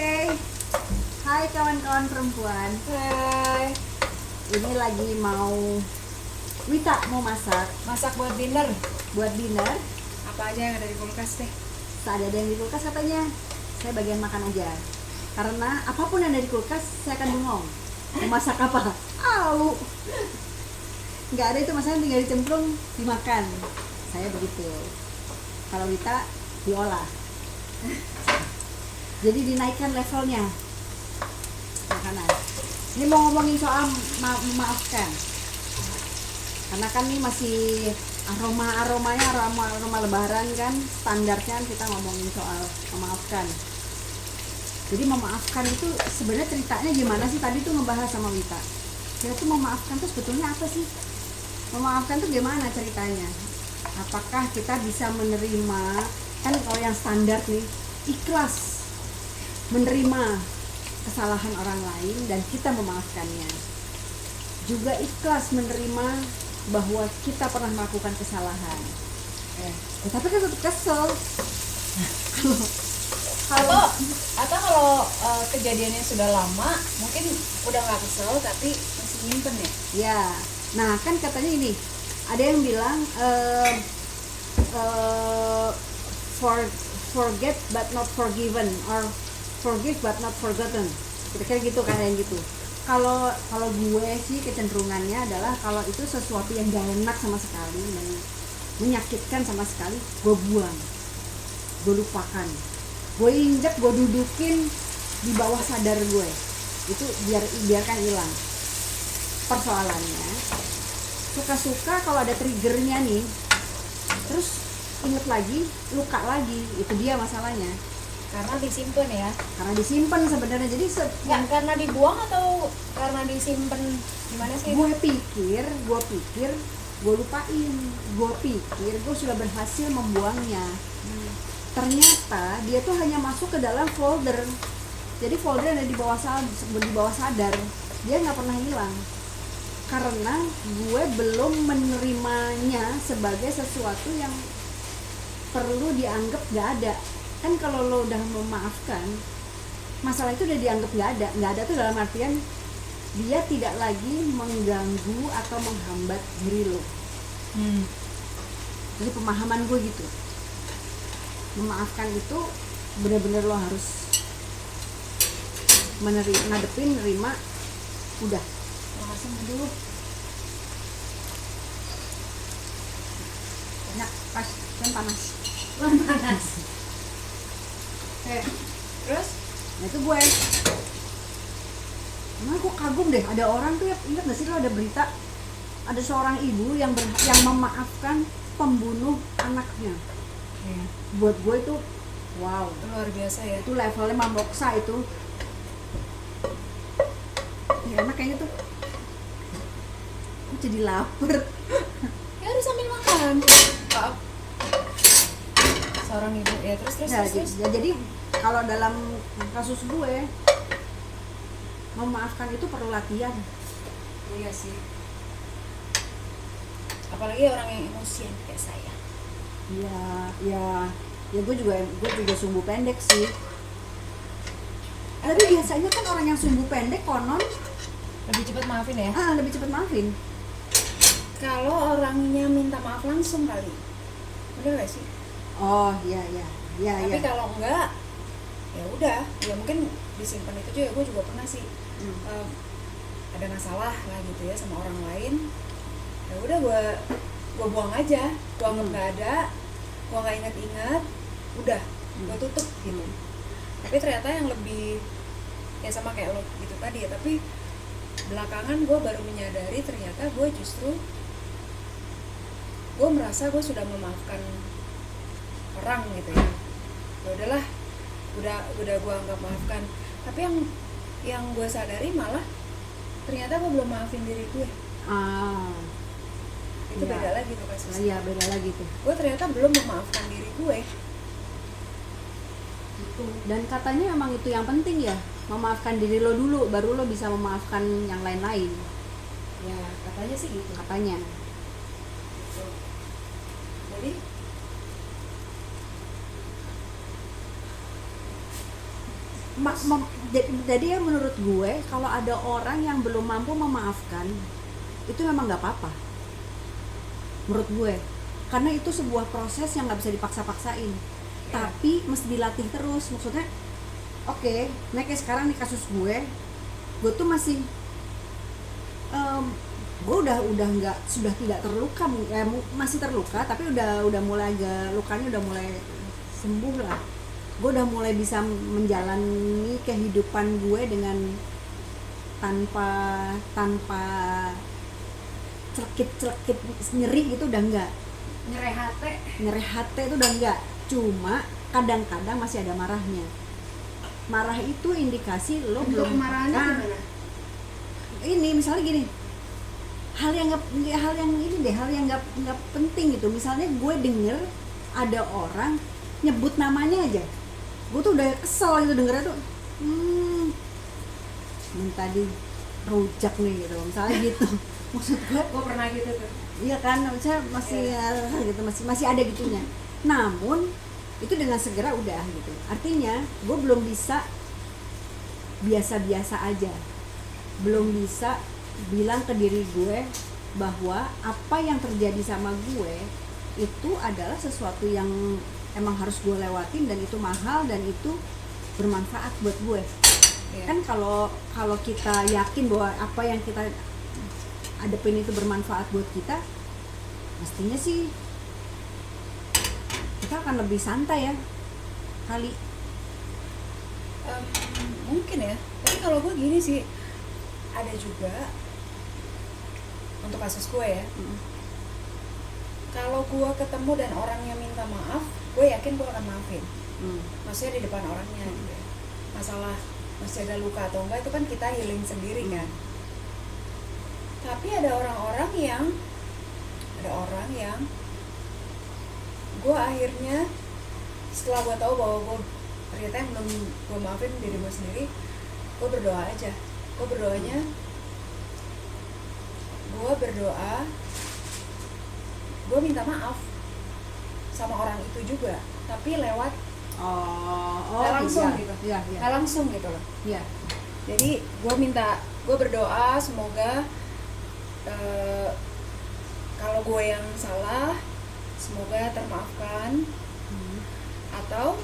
Oke. Hai kawan-kawan perempuan. Hai. Ini lagi Wita mau Masak buat dinner. buat dinner. Apa aja yang ada di kulkas deh? Tak ada yang di kulkas katanya. Saya bagian makan aja. Karena apapun yang ada di kulkas saya akan bengong. Mau masak apa? Au. Nggak ada itu, masalah tinggal dicemplung dimakan. Saya begitu. Kalau Wita diolah. Jadi dinaikkan levelnya makanan. Ini mau ngomongin soal memaafkan. Karena kan ini masih aroma lebaran kan, standarnya kita ngomongin soal memaafkan. Jadi memaafkan itu sebenarnya ceritanya gimana sih? Tadi tuh ngebahas sama Wita. Kita tuh memaafkan tuh sebetulnya apa sih? Memaafkan tuh gimana ceritanya? Apakah kita bisa menerima, kan kalau yang standar nih, ikhlas menerima kesalahan orang lain dan kita memaafkannya. Juga ikhlas menerima bahwa kita pernah melakukan kesalahan. Tapi kan tetap kesel. Kalau kejadiannya sudah lama, mungkin udah nggak kesel tapi masih nyimpen ya. Ya, nah kan katanya ini, ada yang bilang forget but not forgiven, or forgive but not forgotten. Kira-kira gitu kan, yang gitu. Kalau gue sih kecenderungannya adalah kalau itu sesuatu yang gak enak sama sekali dan menyakitkan sama sekali, gue buang, gue lupakan, gue injek, gue dudukin di bawah sadar gue. Itu biarkan hilang. Persoalannya suka-suka kalau ada triggernya nih, terus inget lagi, luka lagi, itu dia masalahnya. Karena disimpan ya. Karena disimpan sebenarnya. Jadi Karena dibuang atau karena disimpan, gimana sih? gue pikir gue lupain, gue pikir gue sudah berhasil membuangnya. Ternyata dia tuh hanya masuk ke dalam folder. Jadi folder ada di bawah sadar, dia nggak pernah hilang. Karena gue belum menerimanya sebagai sesuatu yang perlu dianggap gak ada. Kan kalau lo udah memaafkan, masalah itu udah dianggap gak ada tuh dalam artian dia tidak lagi mengganggu atau menghambat diri lo. Jadi pemahaman gue gitu, memaafkan itu benar-benar lo harus nerima, udah. Makasih dulu. Banyak pas kan panas. Terus? Nah itu gue. Emang gue kagum deh, ada orang tuh, ingat gak sih lo, ada berita ada seorang ibu yang memaafkan pembunuh anaknya. Buat gue itu wow, Itu luar biasa ya. itu levelnya mamoksa itu. Enak kayaknya tuh. Gue jadi lapar. Ya udah sambil makan. Maaf. Seorang ibu ya, terus. Ya, jadi kalau dalam kasus gue, memaafkan itu perlu latihan. Iya sih. Apalagi orang yang emosian kayak saya. Ya gue juga sumbu pendek sih. Tapi biasanya kan orang yang sumbu pendek konon Lebih cepat maafin ya. lebih cepat maafin. Kalau orangnya minta maaf langsung kali. Bener gak sih? Oh iya. Tapi kalau enggak, ya udah, ya mungkin disimpan itu juga. Gue juga pernah sih ada masalah lah gitu ya sama orang lain. Ya udah gue buang aja, gue anggap nggak ada, gue nggak ingat, udah, gue tutup gitu. Tapi ternyata yang lebih ya sama kayak lo gitu tadi ya. Tapi belakangan gue baru menyadari ternyata gue merasa gue sudah memaafkan orang gitu ya. Ya udahlah, udah gue anggap maafkan. Tapi yang gue sadari malah ternyata gue belum maafin diri gue. Itu iya. Beda lagi tuh kasusnya. Iya, beda lagi tuh. Gue ternyata belum memaafkan diri gue. Gitu. Dan katanya emang itu yang penting ya, memaafkan diri lo dulu, baru lo bisa memaafkan yang lain-lain. Ya katanya sih gitu. Katanya. Gitu. Jadi Jadi ya menurut gue kalau ada orang yang belum mampu memaafkan itu memang nggak apa-apa menurut gue, karena itu sebuah proses yang nggak bisa dipaksa-paksain, tapi mesti dilatih terus. Maksudnya oke, nah kayak sekarang nih kasus gue tuh masih gue udah nggak, sudah tidak terluka, masih terluka tapi udah mulai agak, lukanya udah mulai sembuh lah. Gue udah mulai bisa menjalani kehidupan gue dengan tanpa celekit nyeri gitu, udah enggak. Nyereh hati itu udah enggak. Cuma kadang-kadang masih ada marahnya. Marah itu indikasi lo Bentuk belum. kemarahannya gimana? Ini misalnya gini, hal yang nggak penting gitu. Misalnya gue denger ada orang nyebut namanya aja, gue tuh udah kesel gitu dengernya tuh. Tadi rujak nih gitu, misalnya gitu. Maksud gue pernah gitu tuh. iya kan, misalnya gitu, masih ada gitunya. Namun itu dengan segera udah gitu. Artinya gue belum bisa biasa-biasa aja, belum bisa bilang ke diri gue bahwa apa yang terjadi sama gue itu adalah sesuatu yang emang harus gue lewatin, dan itu mahal dan itu bermanfaat buat gue. Kan kalau kita yakin bahwa apa yang kita hadapin itu bermanfaat buat kita, mestinya sih kita akan lebih santai ya kali. Mungkin ya, tapi kalau gue gini sih, ada juga untuk kasus gue ya, kalau gue ketemu dan orangnya minta maaf, gue yakin gue akan maafin. Maksudnya di depan orangnya gitu ya. Masalah masih ada luka atau enggak itu kan kita healing sendiri kan. Tapi ada orang yang gue akhirnya setelah gue tahu bahwa gue ternyata yang belum gue maafin diri gue sendiri, gue berdoa aja. Gue berdoa, gue minta maaf sama orang itu juga, tapi lewat langsung iya, gitu, iya. nggak langsung gitu loh. Iya. Jadi gue berdoa semoga kalau gue yang salah semoga termaafkan, atau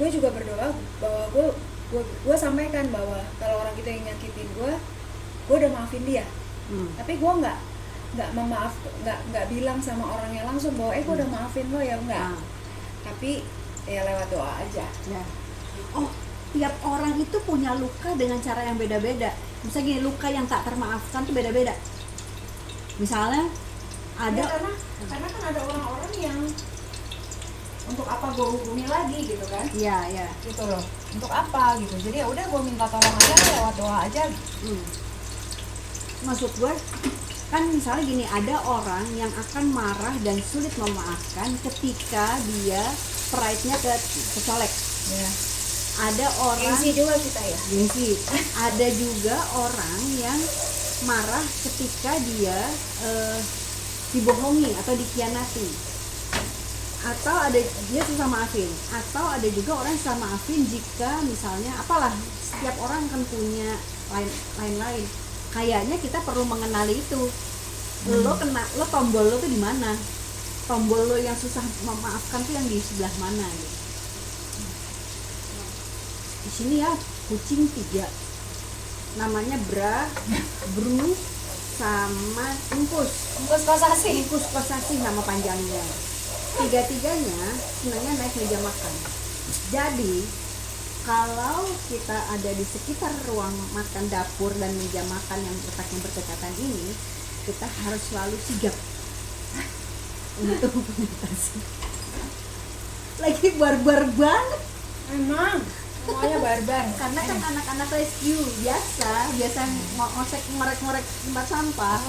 gue juga berdoa bahwa gue sampaikan bahwa kalau orang itu yang nyakitin gue udah maafin dia. Tapi gue nggak bilang sama orangnya langsung bahwa gue udah maafin lo ya, enggak. Tapi ya lewat doa aja ya. Oh, tiap orang itu punya luka dengan cara yang beda-beda. Misalnya gini, luka yang tak termaafkan tuh beda-beda. Misalnya ada ya, karena kan ada orang-orang yang untuk apa gue hubungi lagi gitu kan. Iya gitu loh, untuk apa gitu. Jadi ya udah gue minta tolong aja lewat doa aja. Maksud gue kan misalnya gini, ada orang yang akan marah dan sulit memaafkan ketika dia pride-nya kecolek. Ya. Ada orang gengsi juga kita ya. Gengsi. Ada juga orang yang marah ketika dia dibohongi atau dikhianati. Atau ada dia susah maafin. Atau ada juga orang susah maafin jika misalnya apalah, setiap orang kan punya lain-lain. Kayaknya kita perlu mengenali itu. Lo tombol lo tuh di mana? Tombol lo yang susah memaafkan tuh yang di sebelah mana gitu. Di sini ya kucing 3. Namanya Bru sama Engkus Kosasi nama panjangnya. 3-tiganya senangnya naik meja makan. Jadi kalau kita ada di sekitar ruang makan, dapur dan meja makan yang berdekatan ini, kita harus selalu sigap untuk mengatasi. Lagi barbar banget. Emang semuanya barbar. Karena kan anak-anak rescue biasa ngorek-ngorek tempat sampah.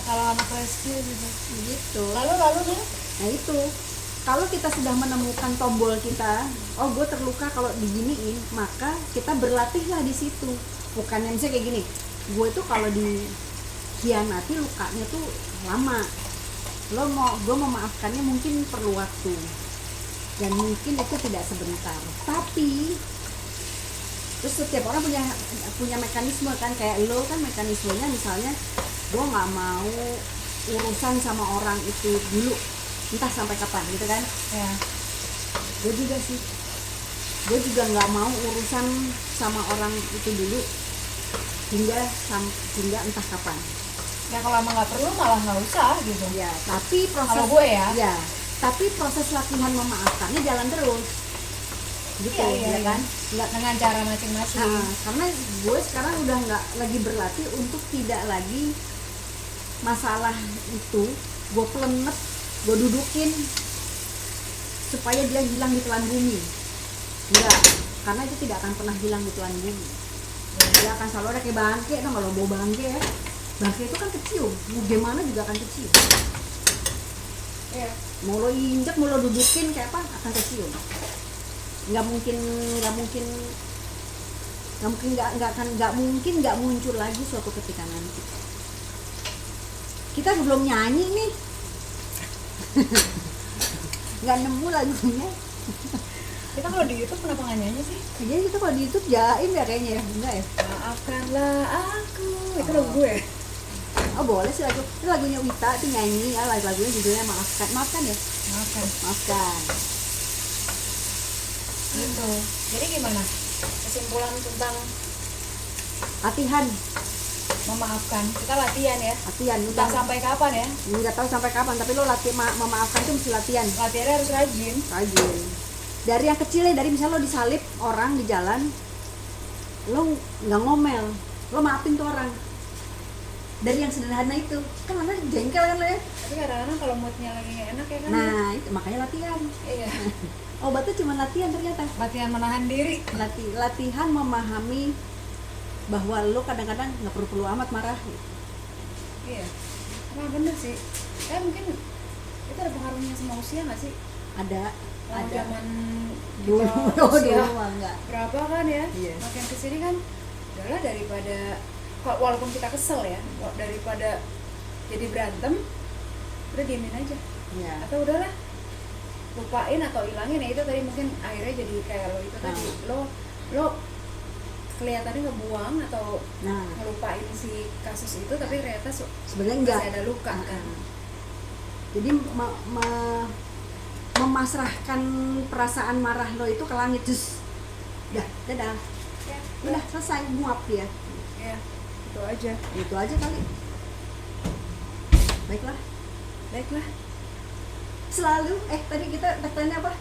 Kalau anak rescue Gitu. Lalu nih. Nah itu, kalau kita sudah menemukan tombol kita, oh gue terluka kalau diginiin, maka kita berlatihlah di situ. Bukannya misalnya kayak gini, gue tuh kalau dikhianati lukanya tuh lama. Gue memaafkannya mungkin perlu waktu, dan mungkin itu tidak sebentar. Tapi Terus setiap orang punya punya mekanisme kan, kayak lo kan mekanismenya misalnya gue nggak mau urusan sama orang itu dulu, entah sampai kapan gitu kan. Ya. Gue juga sih, gue juga nggak mau urusan sama orang itu dulu hingga entah kapan. Ya kalau emang nggak perlu malah nggak usah gitu. Ya, tapi proses Kalau gue ya. tapi proses latihan memaafkannya jalan terus. Gitu, Iya, ya kan? Nggak dengan cara masing-masing. Nah, karena gue sekarang udah nggak lagi berlatih untuk tidak lagi masalah itu gue pelenet, gue dudukin supaya dia hilang di telan bumi. Enggak, karena itu tidak akan pernah hilang di telan bumi. Dia akan selalu ada kayak bangke, no, kalau bawa bangke ya, bangke itu kan kecium, mau gimana juga akan kecium. Iya. Mau lo injek, mau lo dudukin kayak apa, akan kecium. Nggak mungkin nggak muncul lagi suatu ketika nanti. Kita belum nyanyi nih. Nggak nemu lagunya. Kita kalau di YouTube kenapa nggak nyanyi sih? Jadi kita kalau di YouTube jaim ya kayaknya ya, enggak ya? Maafkanlah aku. Itu Oh. lagu gue. Oh boleh sih lagu. Itu lagunya Wita itu nyanyi ya, lagunya judulnya Maafkan ya. Maafkan. Gitu. Jadi gimana? Kesimpulan tentang Latihan, memaafkan. Kita latihan ya. latihan. Entah Udah sampai kapan ya. nggak tahu sampai kapan, tapi lo memaafkan itu mesti latihan. Latihannya harus rajin. Rajin. Dari yang kecilnya, dari misalnya lo disalip orang di jalan, lo nggak ngomel, lo maafin tuh orang. Dari yang sederhana itu, kan mana jengkel kan lo ya. Tapi kadang-kadang kalau moodnya lagi nggak enak ya kan. Nah itu makanya latihan. Iya. Obatnya cuma latihan ternyata. Latihan menahan diri. Latihan memahami bahwa lo kadang-kadang nggak perlu amat marah. Iya. Nah bener sih. Mungkin itu ada pengaruhnya sama usia nggak sih? Ada Zaman dulu kita dulu usia mah enggak. berapa kan ya? Iya. Makin kesini kan, udahlah daripada walaupun kita kesel ya, daripada jadi berantem, udah diemin aja. Ya. Atau udahlah lupain atau ilangin ya, itu tadi mungkin akhirnya jadi kayak lo itu tadi lo kelihatannya ngebuang atau Nah, ngelupain si kasus itu, tapi ternyata sebenarnya enggak. masih ada luka kan. Jadi memasrahkan perasaan marah lo itu ke langit, terus dadah, Ya, udah selesai, muap dia. ya, itu aja. Itu aja kali. Baiklah, selalu tadi kita tagline apa?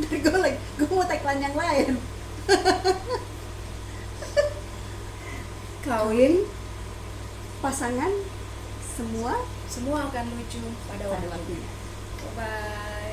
Dari gue mau tagline yang lain. Kawin, pasangan, semua Semua akan lucu pada pada waktu. waktunya. Bye.